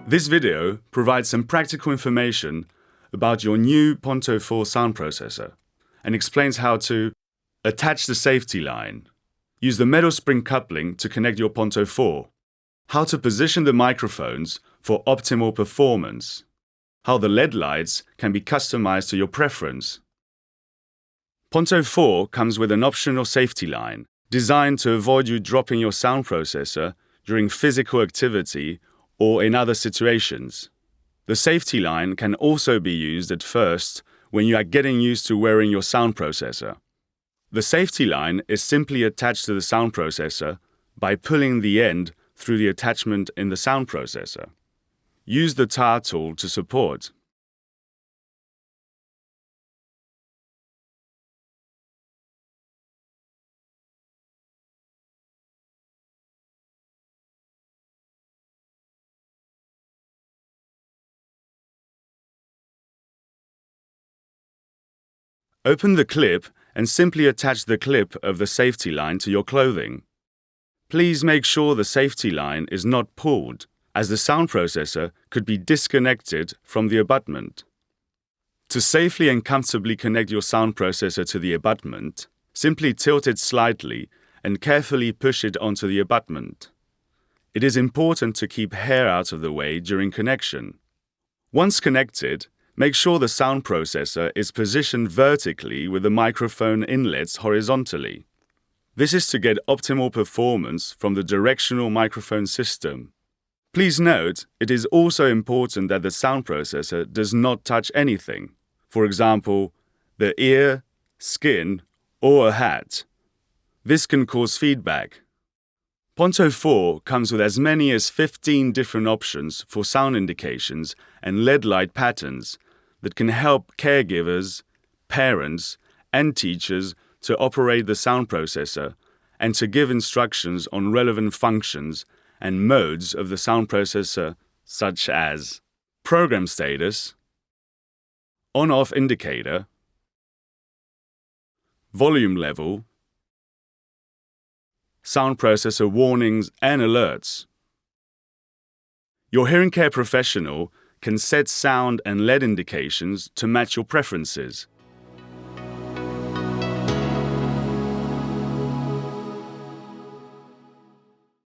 This video provides some practical information about your new Ponto 4 sound processor and explains how to attach the safety line, use the metal spring coupling to connect your Ponto 4, how to position the microphones for optimal performance, how the LED lights can be customized to your preference. Ponto 4 comes with an optional safety line designed to avoid you dropping your sound processor during physical activity or in other situations. The safety line can also be used at first when you are getting used to wearing your sound processor. The safety line is simply attached to the sound processor by pulling the end through the attachment in the sound processor. Use the tar tool to support. Open the clip and simply attach the clip of the safety line to your clothing. Please make sure the safety line is not pulled, as the sound processor could be disconnected from the abutment. To safely and comfortably connect your sound processor to the abutment, simply tilt it slightly and carefully push it onto the abutment. It is important to keep hair out of the way during connection. Once connected, make sure the sound processor is positioned vertically with the microphone inlets horizontally. This is to get optimal performance from the directional microphone system. Please note, it is also important that the sound processor does not touch anything, for example, the ear, skin, or a hat. This can cause feedback. Ponto 4 comes with as many as 15 different options for sound indications and LED light patterns that can help caregivers, parents, and teachers to operate the sound processor and to give instructions on relevant functions and modes of the sound processor, such as program status, on-off indicator, volume level, sound processor warnings and alerts. Your hearing care professional can set sound and LED indications to match your preferences.